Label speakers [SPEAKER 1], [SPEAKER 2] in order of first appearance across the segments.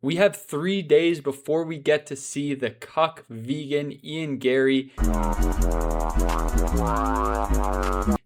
[SPEAKER 1] We have 3 days before we get to see the cuck vegan Ian Garry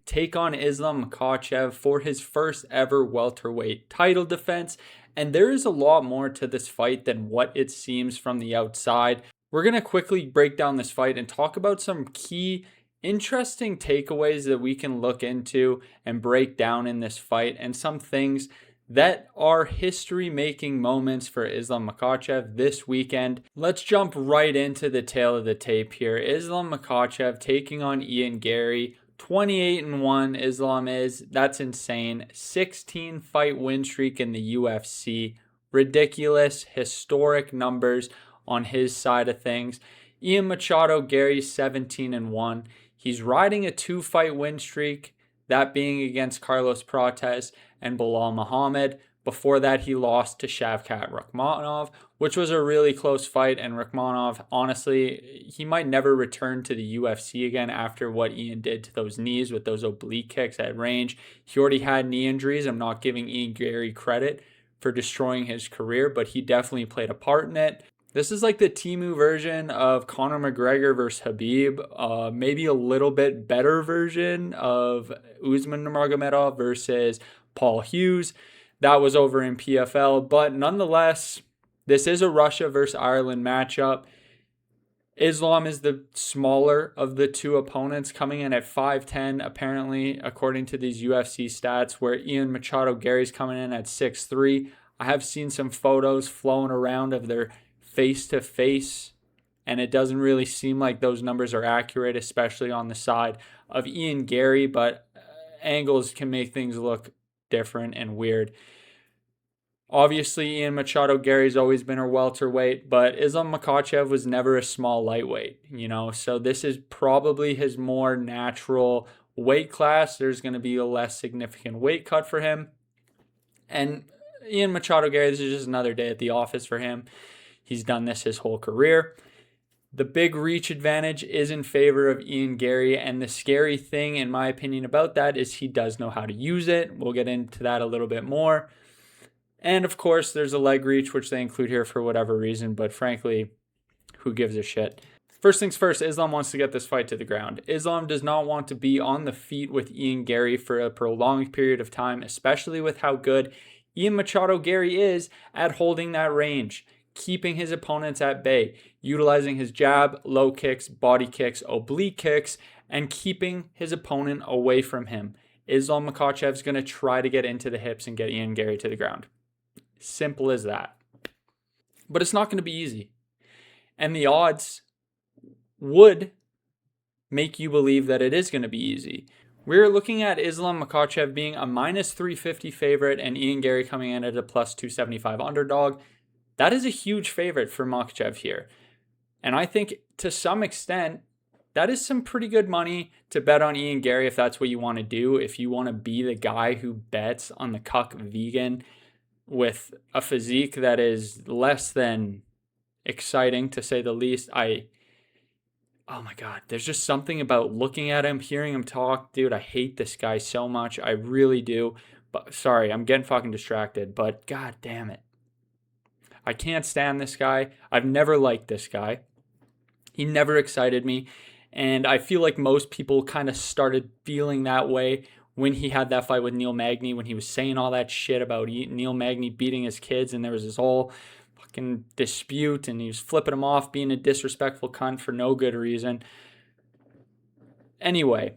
[SPEAKER 1] take on Islam Makhachev for his first ever welterweight title defense. And there is a lot more to this fight than what it seems from the outside. We're going to quickly break down this fight and talk about some key interesting takeaways that we can look into and break down in this fight, and some things that are history-making moments for Islam Makhachev this weekend. Let's jump right into the tail of the tape here. Islam Makhachev taking on Ian Garry. 28-1 Islam is. That's insane. 16 fight win streak in the UFC. Ridiculous, historic numbers on his side of things. Ian Machado Garry 17-1. He's riding a 2-fight win streak, that being against Carlos Prates and Belal Muhammad. Before that, he lost to Shavkat Rakhmonov, which was a really close fight. And Rakhmonov, honestly, he might never return to the UFC again after what Ian did to those knees with those oblique kicks at range. He already had knee injuries. I'm not giving Ian Garry credit for destroying his career, but he definitely played a part in it. This is like the Temu version of Conor McGregor versus Khabib. Maybe a little bit better version of Usman Nurmagomedov versus Paul Hughes. That was over in PFL. But nonetheless, this is a Russia versus Ireland matchup. Islam is the smaller of the two opponents, coming in at 5'10", apparently, according to these UFC stats, where Ian Machado Garry's coming in at 6'3". I have seen some photos flowing around of their face-to-face, and it doesn't really seem like those numbers are accurate, especially on the side of Ian Garry, but angles can make things look different and weird. Obviously, Ian Machado Garry's always been a welterweight, but Islam Makhachev was never a small lightweight, so this is probably his more natural weight class. There's going to be a less significant weight cut for him. And Ian Machado Garry, this is just another day at the office for him. He's done this his whole career. The big reach advantage is in favor of Ian Garry, and the scary thing, in my opinion, about that is he does know how to use it. We'll get into that a little bit more. And, of course, there's a leg reach, which they include here for whatever reason, but frankly, who gives a shit? First things first, Islam wants to get this fight to the ground. Islam does not want to be on the feet with Ian Garry for a prolonged period of time, especially with how good Ian Machado Garry is at holding that range, keeping his opponents at bay, utilizing his jab, low kicks, body kicks, oblique kicks, and keeping his opponent away from him. Islam Makhachev is going to try to get into the hips and get Ian Garry to the ground. Simple as that. But it's not going to be easy. And the odds would make you believe that it is going to be easy. We're looking at Islam Makhachev being a minus 350 favorite and Ian Garry coming in at a plus 275 underdog. That is a huge favorite for Makhachev here. And I think to some extent, that is some pretty good money to bet on Ian Garry if that's what you want to do. If you want to be the guy who bets on the cuck vegan with a physique that is less than exciting, to say the least. Oh my God, there's just something about looking at him, hearing him talk. Dude, I hate this guy so much. I really do. But sorry, I'm getting fucking distracted. But God damn it. I can't stand this guy. I've never liked this guy. He never excited me. And I feel like most people kind of started feeling that way when he had that fight with Neil Magny, when he was saying all that shit about Neil Magny beating his kids, and there was this whole fucking dispute, and he was flipping him off, being a disrespectful cunt for no good reason. Anyway,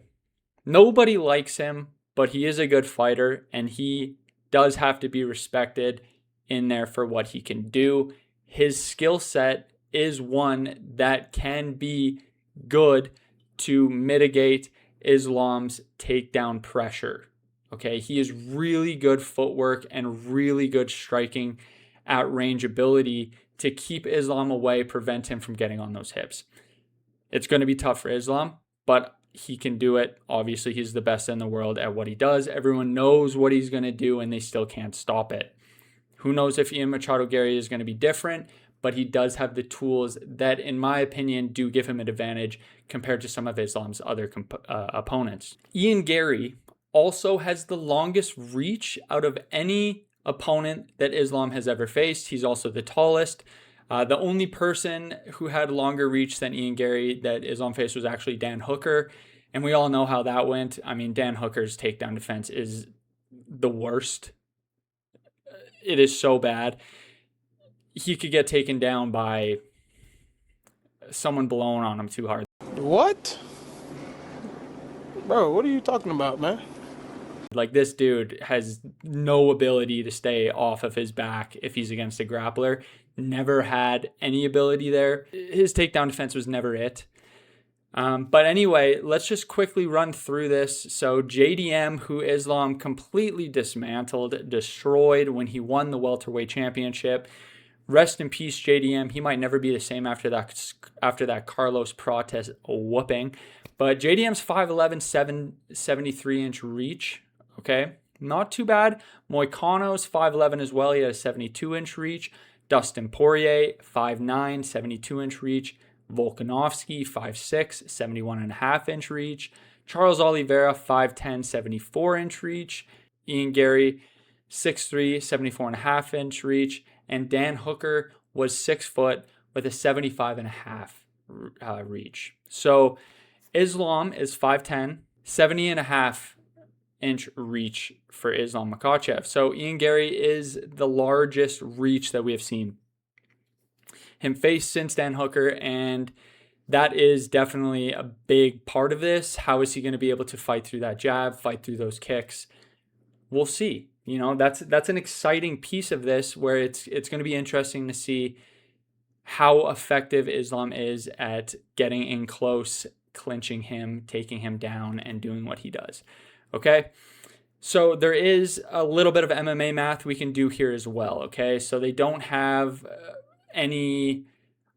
[SPEAKER 1] nobody likes him, but he is a good fighter, and he does have to be respected in there for what he can do. His skill set is one that can be good to mitigate Islam's takedown pressure. Okay, he is really good footwork and really good striking at range ability to keep Islam away, prevent him from getting on those hips. It's going to be tough for Islam, but he can do it. Obviously, he's the best in the world at what he does. Everyone knows what he's going to do, and they still can't stop it. Who knows if Ian Machado Garry is going to be different, but he does have the tools that, in my opinion, do give him an advantage compared to some of Islam's other opponents. Ian Garry also has the longest reach out of any opponent that Islam has ever faced. He's also the tallest. The only person who had longer reach than Ian Garry that Islam faced was actually Dan Hooker. And we all know how that went. I mean, Dan Hooker's takedown defense is the worst. It is so bad. He could get taken down by someone blowing on him too hard.
[SPEAKER 2] What? Bro, what are you talking about, man?
[SPEAKER 1] Like, this dude has no ability to stay off of his back if he's against a grappler. Never had any ability there. His takedown defense was never it. But anyway, let's just quickly run through this. So JDM, who Islam completely dismantled, destroyed when he won the welterweight championship. Rest in peace, JDM. He might never be the same after that Carlos Prates whooping. But JDM's 5'11", 73-inch reach. Okay, not too bad. Moicano's 5'11" as well. He had a 72-inch reach. Dustin Poirier, 5'9", 72-inch reach. Volkanovski, 5'6", 71.5-inch reach. Charles Oliveira, 5'10", 74-inch reach. Ian Garry, 6'3", 74.5-inch reach. And Dan Hooker was 6 foot with a 75.5 reach. So Islam is 5'10", 70.5-inch reach for Islam Makhachev. So Ian Garry is the largest reach that we have seen him face since Dan Hooker, and that is definitely a big part of this. How is he going to be able to fight through that jab, fight through those kicks? We'll see. You know, that's an exciting piece of this, where it's going to be interesting to see how effective Islam is at getting in close, clinching him, taking him down, and doing what he does. Okay? So there is a little bit of MMA math we can do here as well, okay? So they don't have any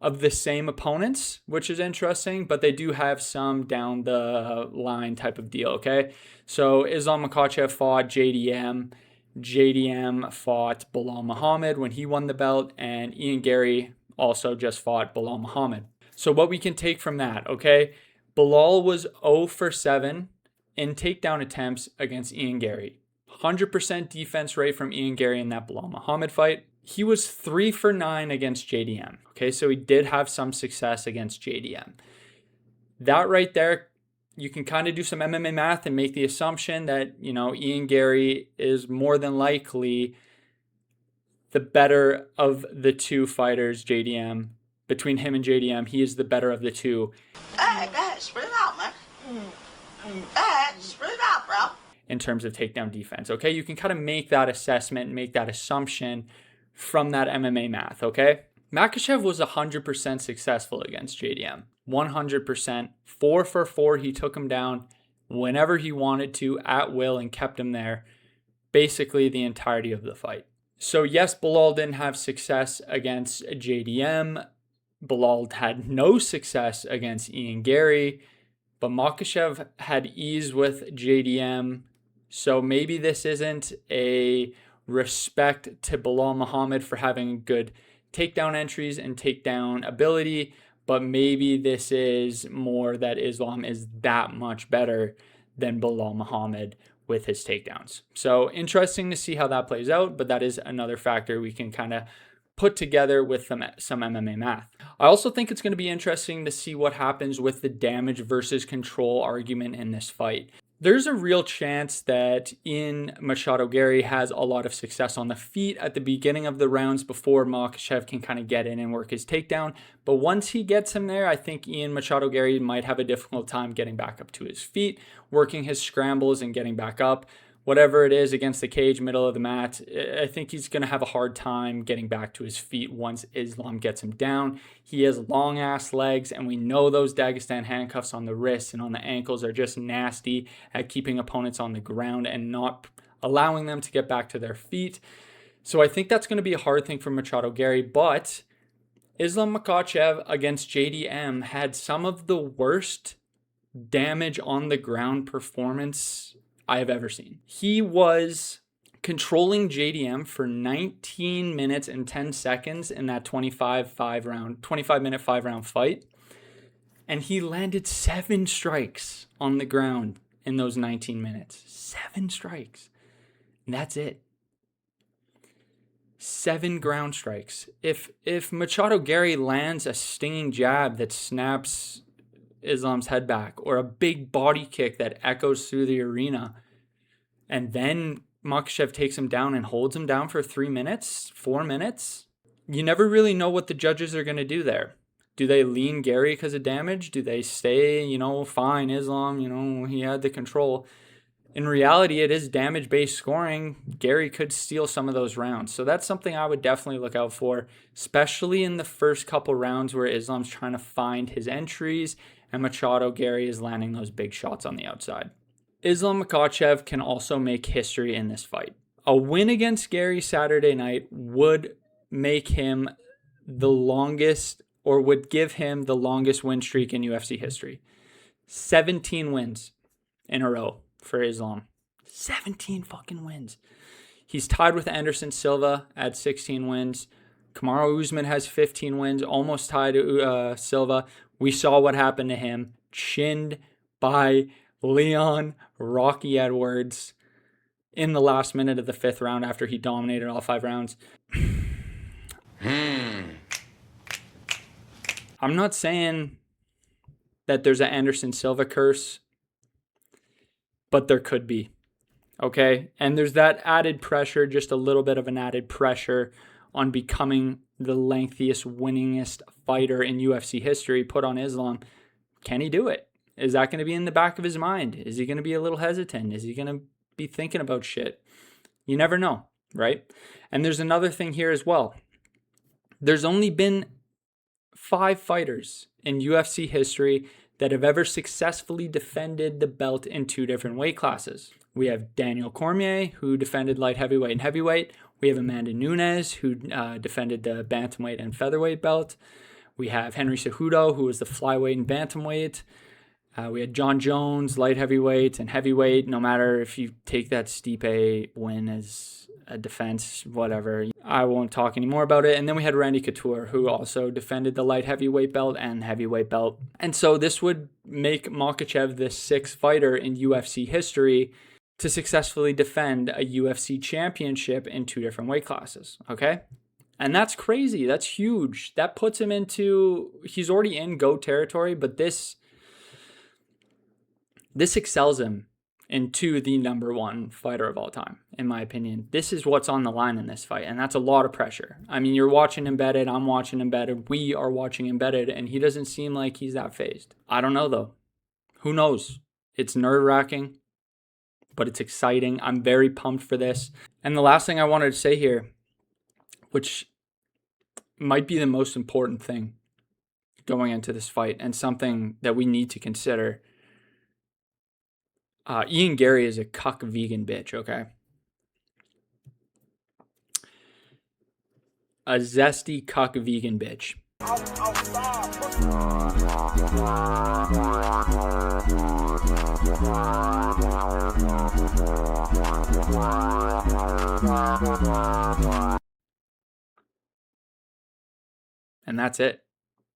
[SPEAKER 1] of the same opponents, which is interesting, but they do have some down the line type of deal, okay? So Islam Makhachev fought JDM. JDM fought Belal Muhammad when he won the belt, and Ian Garry also just fought Belal Muhammad. So what we can take from that, okay? Belal was 0 for 7 in takedown attempts against Ian Garry. 100% defense rate from Ian Garry in that Belal Muhammad fight. He was 3 for 9 against JDM. Okay, so he did have some success against JDM. That right there, you can kind of do some MMA math and make the assumption that, you know, Ian Garry is more than likely the better of the two fighters, JDM. Between him and JDM, he is the better of the two.
[SPEAKER 3] Hey, guys, spread it out, man. Hey, spread it out, bro.
[SPEAKER 1] In terms of takedown defense, okay? You can kind of make that assessment, make that assumption from that MMA math, okay? Makhachev was 100% successful against JDM. 100%. 4 for 4, he took him down whenever he wanted to, at will, and kept him there basically the entirety of the fight. So yes, Belal didn't have success against JDM. Belal had no success against Ian Garry, but Makhachev had ease with JDM. So maybe this isn't a respect to Belal Muhammad for having good takedown entries and takedown ability, but maybe this is more that Islam is that much better than Belal Muhammad with his takedowns. So interesting to see how that plays out, but that is another factor we can kind of put together with some MMA math. I also think it's going to be interesting to see what happens with the damage versus control argument in this fight. There's a real chance that Machado Garry has a lot of success on the feet at the beginning of the rounds before Makhachev can kind of get in and work his takedown. But once he gets him there, I think Machado Garry might have a difficult time getting back up to his feet, working his scrambles and getting back up. Whatever it is against the cage, middle of the mat, I think he's going to have a hard time getting back to his feet once Islam gets him down. He has long-ass legs, and we know those Dagestan handcuffs on the wrists and on the ankles are just nasty at keeping opponents on the ground and not allowing them to get back to their feet. So I think that's going to be a hard thing for Machado Garry, but Islam Makhachev against JDM had some of the worst damage on the ground performance I have ever seen. He was controlling JDM for 19 minutes and 10 seconds in that 25-minute 5-round fight. And he landed 7 strikes on the ground in those 19 minutes. 7 strikes. And that's it. 7 ground strikes. If Machado Garry lands a stinging jab that snaps Islam's head back, or a big body kick that echoes through the arena, and then Makhachev takes him down and holds him down for 3 minutes, 4 minutes, you never really know what the judges are going to do there. Do they lean Garry because of damage? Do they say, fine, Islam, he had the control? In reality, it is damage-based scoring. Garry could steal some of those rounds. So that's something I would definitely look out for, especially in the first couple rounds where Islam's trying to find his entries and Machado Garry is landing those big shots on the outside. Islam Makhachev can also make history in this fight. A win against Garry Saturday night would make him the longest, or would give him the longest win streak in UFC history. 17 wins in a row for Islam. 17 fucking wins. He's tied with Anderson Silva at 16 wins. Kamaru Usman has 15 wins, almost tied to Silva. We saw what happened to him. Chinned by Leon Rocky Edwards in the last minute of the 5th round after he dominated all 5 rounds. I'm not saying that there's an Anderson Silva curse, but there could be. Okay? And there's that added pressure, just a little bit of an added pressure on becoming the lengthiest, winningest fighter in UFC history put on Islam. Can he do it? Is that going to be in the back of his mind? Is he going to be a little hesitant? Is he going to be thinking about shit? You never know, right? And there's another thing here as well. There's only been 5 fighters in UFC history that have ever successfully defended the belt in 2 different weight classes. We have Daniel Cormier, who defended light heavyweight and heavyweight. We have Amanda Nunes, who defended the bantamweight and featherweight belt. We have Henry Cejudo, who was the flyweight and bantamweight. We had John Jones, light heavyweight and heavyweight. No matter if you take that Stipe win as a defense, whatever. I won't talk anymore about it. And then we had Randy Couture, who also defended the light heavyweight belt and heavyweight belt. And so this would make Makhachev the 6th fighter in UFC history to successfully defend a UFC championship in 2 different weight classes. Okay? And that's crazy. That's huge. That puts him into, he's already in GOAT territory, but this excels him into the number 1 fighter of all time, in my opinion. This is what's on the line in this fight, and that's a lot of pressure. I mean, you're watching Embedded, I'm watching Embedded, we are watching Embedded, and he doesn't seem like he's that phased. I don't know, though. Who knows? It's nerve-wracking, but it's exciting. I'm very pumped for this. And the last thing I wanted to say here, which might be the most important thing going into this fight, and something that we need to consider, Ian Garry is a cuck vegan bitch, okay? A zesty cuck vegan bitch. And that's it.